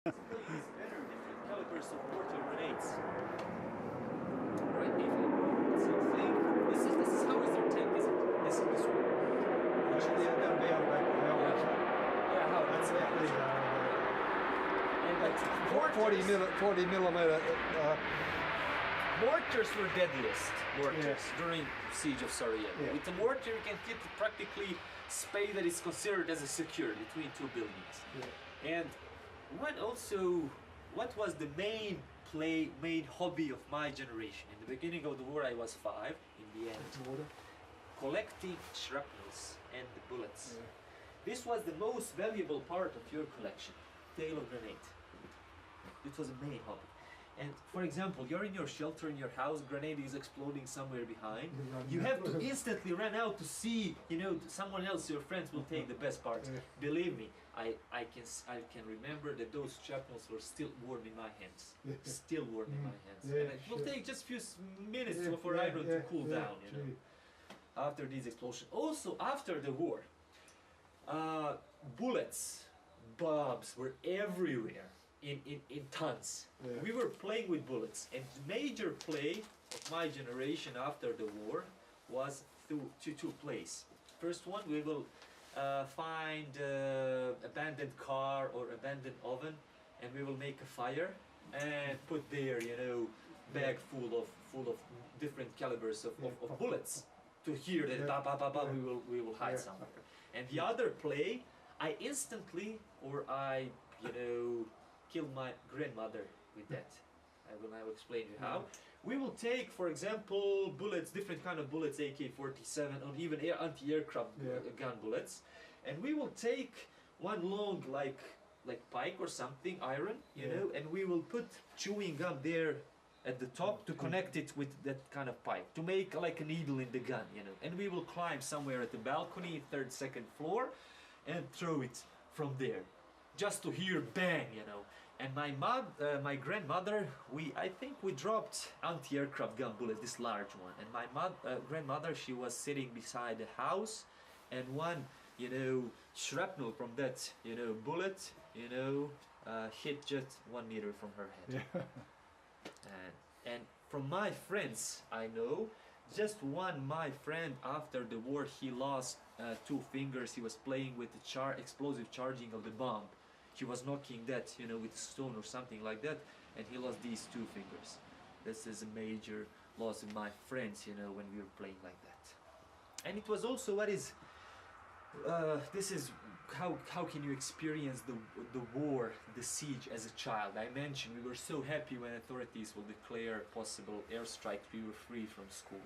These better different calibers of mortar grenades. Right, if something. This is how is their tank, is it? This is this one. Yeah, how that's it. And 40 millimeter. Mortars were deadliest mortars during siege of Sarajevo. Yeah. With a mortar you can hit practically space that is considered as a secure between two buildings. Yeah. And what was the main hobby of my generation? In the beginning of the war I was 5, in the end collecting shrapnels and the bullets. Yeah. This was the most valuable part of your collection, tail of grenade. It was a main hobby. And for example, you're in your shelter in your house, grenade is exploding somewhere behind. You have to instantly run out to see, someone else, your friends will take the best parts. Yeah. Believe me, I can remember that those shrapnels were still warm in my hands. Yeah. Still warm in my hands. Yeah, And it will take just a few minutes for yeah, iron to cool down, after these explosions. Also, after the war, bullets, bombs were everywhere. In tons. Yeah. We were playing with bullets, and the major play of my generation after the war was through two plays. First one, we will find abandoned car or abandoned oven, and we will make a fire and put there, bag full of different calibers of bullets to hear that ba ba ba ba, we will hide somewhere. And the other play, I instantly killed my grandmother with that. I will now explain you how. We will take, for example, bullets, different kind of bullets, AK-47 or even anti-aircraft gun bullets, and we will take one long like pike or something, iron, and we will put chewing gum there at the top to connect it with that kind of pipe, to make like a needle in the gun, and we will climb somewhere at the balcony, third, second floor, and throw it from there. Just to hear bang, And my grandmother, I think we dropped anti-aircraft gun bullet, this large one. And my grandmother, she was sitting beside the house, and one, shrapnel from that, bullet, hit just 1 meter from her head. Yeah. And from my friends, I know, just my friend after the war, he lost 2 fingers. He was playing with the explosive charging of the bomb. He was knocking that, with stone or something like that, and he lost these 2 fingers. This is a major loss in my friends, when we were playing like that. And it was also this is how can you experience the war, the siege as a child. I mentioned we were so happy when authorities will declare possible airstrike, we were free from school.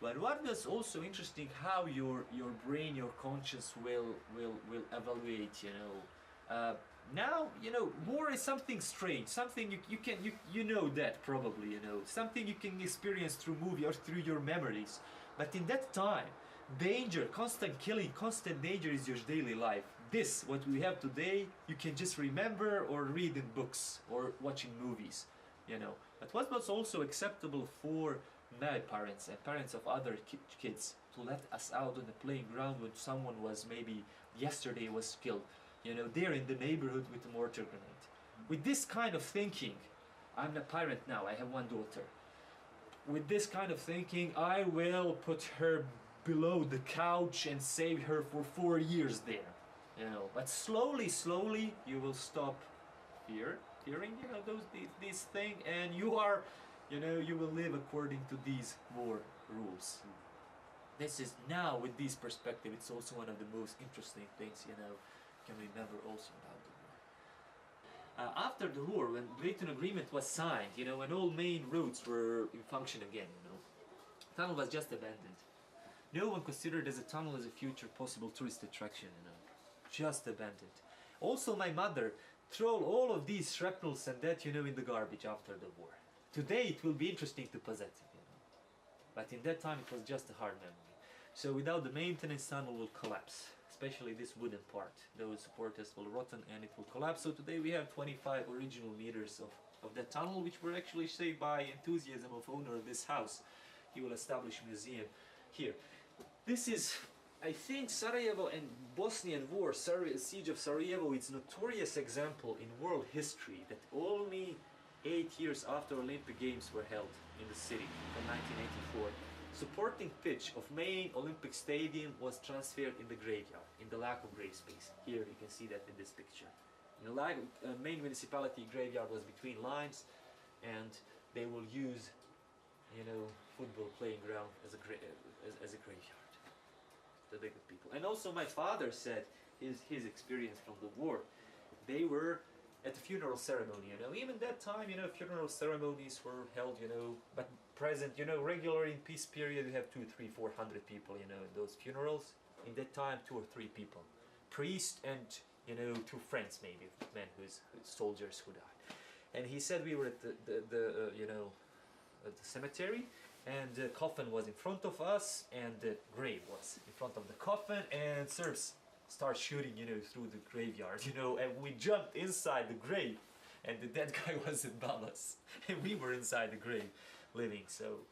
But what was also interesting, how your brain, your conscience will evaluate, now, war is something strange, something you know that probably, something you can experience through movie or through your memories. But in that time, danger, constant killing, constant danger is your daily life. This, what we have today, you can just remember or read in books or watching movies, But what was also acceptable for my parents and parents of other kids to let us out on the playing ground when someone was maybe yesterday was killed, there in the neighborhood with a mortar grenade. With this kind of thinking, I'm a parent now, I have 1 daughter. With this kind of thinking, I will put her below the couch and save her for 4 years there. But slowly you will stop fearing, these things, and you will live according to these war rules. This is now, with this perspective, it's also one of the most interesting things, can remember also about the war. After the war, when Dayton Agreement was signed, when all main roads were in function again, the tunnel was just abandoned. No one considered as a tunnel as a future possible tourist attraction, just abandoned. Also, my mother threw all of these shrapnels and that, in the garbage after the war. Today it will be interesting to possess it, But in that time it was just a hard memory. So without the maintenance, tunnel will collapse. Especially this wooden part. Those supporters will rotten and it will collapse. So today we have 25 original meters of that tunnel, which were actually saved by enthusiasm of owner of this house. He will establish a museum here. This is I think Sarajevo and Bosnian War, siege of Sarajevo, it's notorious example in world history that only 8 years after Olympic Games were held in the city in 1984, supporting pitch of main Olympic stadium was transferred in the graveyard, in the lack of grave space. Here you can see that in this picture. In the main municipality graveyard was between lines, and they will use, you know, football playing ground as a graveyard. The bigger people. And also my father said his experience from the war. They were at the funeral ceremony, you know. Even that time, you know, funeral ceremonies were held, you know, but present, you know, regularly in peace period you have 200, 300, 400 people, you know, in those funerals. In that time, 2 or 3 people. Priest and, you know, 2 friends maybe, men soldiers who died. And he said we were at the you know, at the cemetery, and the coffin was in front of us, and the grave was in front of the coffin, and Serbs start shooting, you know, through the graveyard, you know, and we jumped inside the grave, and the dead guy was above us, and we were inside the grave, living. So,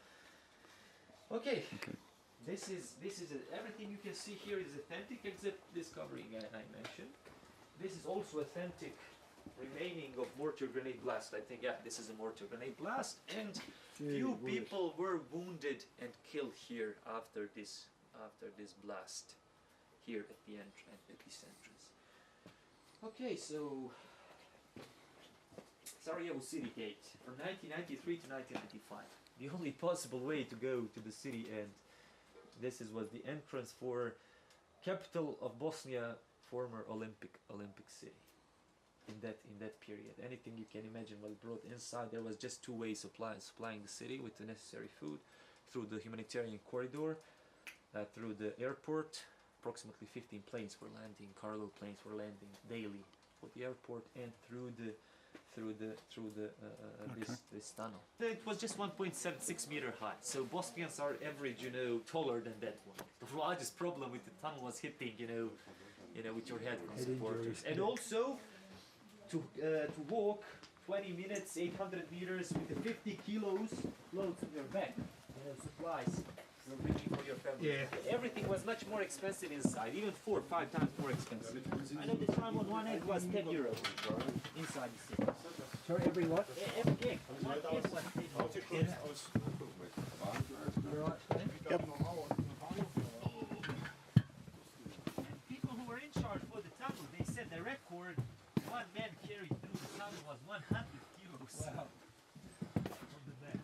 okay. This is everything you can see here is authentic, except this covering I mentioned. This is also authentic remaining of mortar grenade blast. I think, yeah, this is a mortar grenade blast, and few people were wounded and killed here after this blast here at the this entrance. Okay, so Sarajevo City Gate from 1993 to 1995. The only possible way to go to the city, and this was the entrance for capital of Bosnia, former Olympic city. In that period, anything you can imagine was brought inside. There was just 2 ways supplying the city with the necessary food, through the humanitarian corridor, through the airport. Approximately 15 planes were landing, cargo planes were landing daily for the airport, and through this tunnel. It was just 1.76 meter high, so Bosnians are average, you know, taller than that one. The largest problem with the tunnel was hitting, you know, with your head on supporters, and also to walk 20 minutes, 800 meters with the 50 kilos loads on your back, you know, supplies you're bringing for your family. Yeah. Everything was much more expensive inside, even 4 or 5 times more expensive. I know the tram on one end was 10 euros inside the city. Sorry, every what? Every gig. One gig was 10 euros. Yep. And people who were in charge for the tunnel, they said the record one man carried through the tunnel was 100 kilos. Wow. On the back.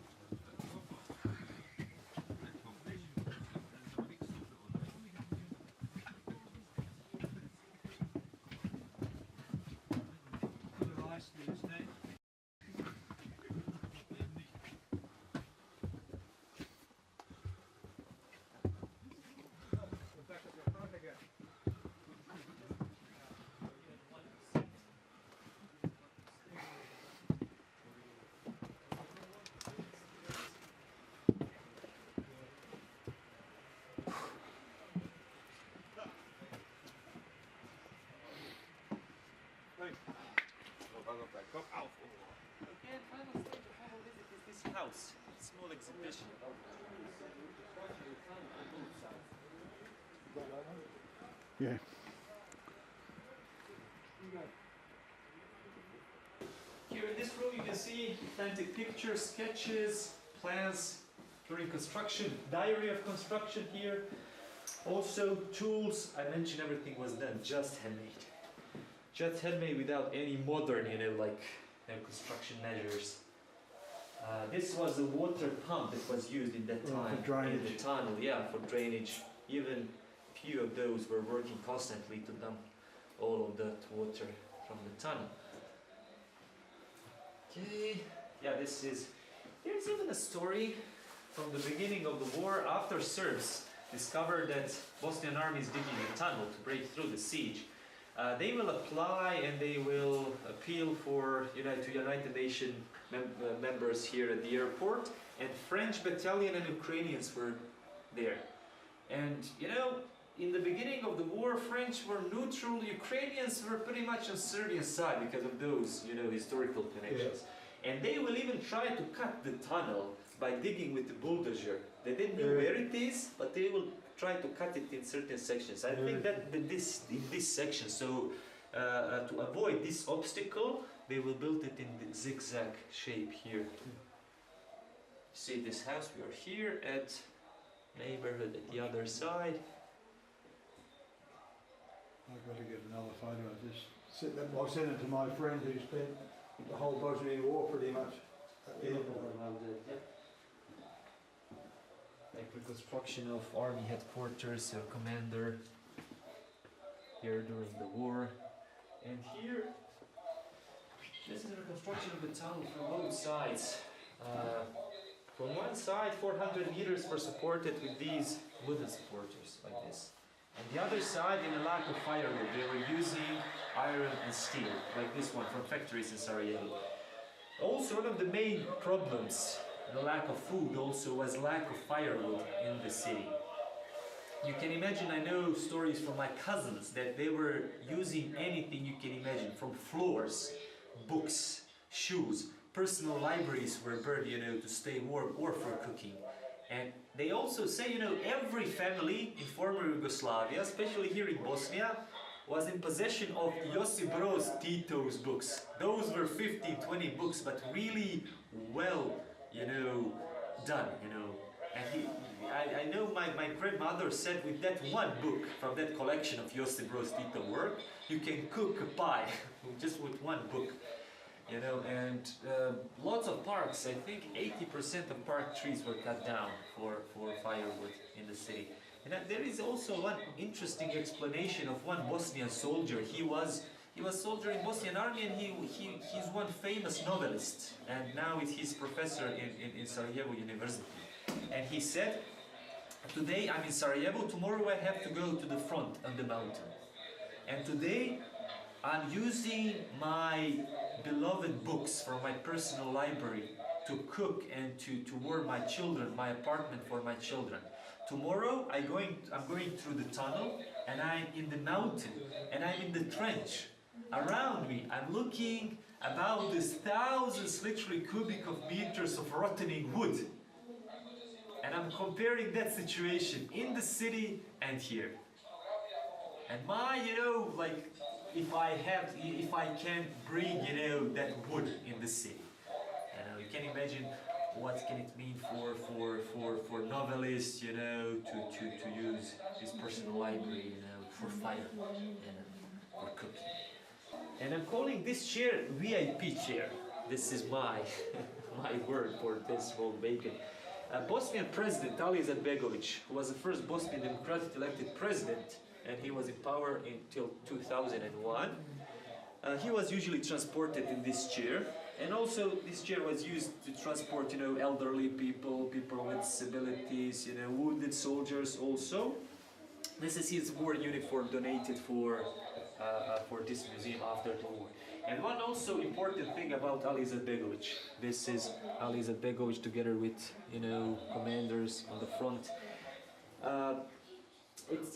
Okay, final stage of our visit is this house. Small exhibition. Yeah. Here in this room you can see authentic pictures, sketches, plans during construction, diary of construction here. Also tools, I mentioned everything was done just handmade. Just handmade without any modern, you know, like construction measures. This was a water pump that was used in that time in the tunnel, yeah, for drainage. Even few of those were working constantly to dump all of that water from the tunnel. Okay, yeah, there's even a story from the beginning of the war. After Serbs discovered that Bosnian army is digging a tunnel to break through the siege, they will apply and they will appeal for United Nations members here at the airport, and French battalion and Ukrainians were there. And you know, in the beginning of the war, French were neutral, Ukrainians were pretty much on Serbian side because of those, you know, historical connections. Yeah. And they will even try to cut the tunnel by digging with the bulldozer. They didn't know where it is, but they will try to cut it in certain sections. I think that in this section, so to avoid this obstacle, they will build it in the zigzag shape here. See this house, we are here at neighborhood at the other side. I've got to get another photo of this. I sent it to my friend who spent the whole Bosnian War pretty much at the end of it. Like reconstruction of army headquarters, commander here during the war. And here, this is a reconstruction of the tunnel from both sides. From one side, 400 meters were supported with these wooden supporters, like this. And the other side, in a lack of firewood, they were using iron and steel, like this one from factories in Sarajevo. Also, one of the main problems, the lack of food, also was lack of firewood in the city. You can imagine, I know stories from my cousins that they were using anything you can imagine, from floors, books, shoes, personal libraries were burned, to stay warm or for cooking. And they also say, every family in former Yugoslavia, especially here in Bosnia, was in possession of Josip Broz Tito's books. Those were 15, 20 books, but really well, done, And I know my grandmother said with that one book from that collection of Josip Broz Tito work, you can cook a pie just with one book. And lots of parks, I think 80% of park trees were cut down for firewood in the city. And there is also one interesting explanation of one Bosnian soldier. He was soldier in Bosnian army, and he's one famous novelist. And now he's professor in Sarajevo University. And he said, today I'm in Sarajevo, tomorrow I have to go to the front on the mountain. And today I'm using my beloved books from my personal library to cook and to warm my children, my apartment for my children. Tomorrow I'm going through the tunnel, and I'm in the mountain, and I'm in the trench. Around me, I'm looking about these thousands, literally cubic of meters of rotting wood. And I'm comparing that situation in the city and here. And if I can bring, that wood in the city. You can imagine what can it mean for novelists, to use his personal library, for fire, for cooking. And I'm calling this chair VIP chair. This is my my word for this whole bacon. Bosnian President Ali Izetbegovic, who was the first Bosnian democratic elected president, and he was in power until 2001. He was usually transported in this chair, and also this chair was used to transport, elderly people, people with disabilities, wounded soldiers also. This is his war uniform donated for this museum after the war. And one also important thing about Ali Izetbegovic. This is Ali Izetbegovic together with, commanders on the front.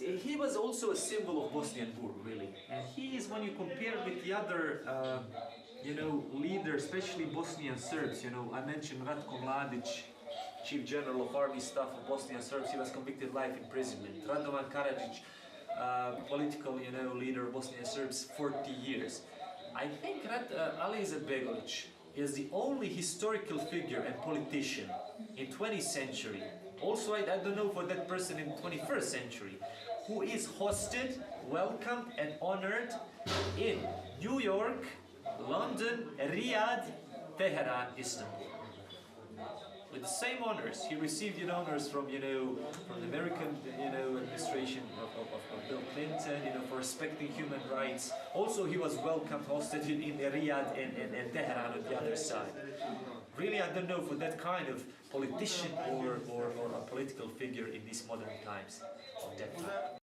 He was also a symbol of Bosnian war, really. And he is, when you compare with the other, leaders, especially Bosnian Serbs, I mentioned Ratko Mladic, Chief General of Army Staff of Bosnian Serbs. He was convicted life imprisonment. Radovan Karadžić, political, leader of Bosnian Serbs, 40 years. I think Ali Izetbegovic is the only historical figure and politician in 20th century. Also, I don't know for that person in 21st century, who is hosted, welcomed and honored in New York, London, Riyadh, Tehran, Istanbul. With the same honors. He received honors from from the American administration of Bill Clinton, for respecting human rights. Also, he was welcomed, hosted in Riyadh and Tehran on the other side. Really, I don't know for that kind of politician or a political figure in these modern times of that time.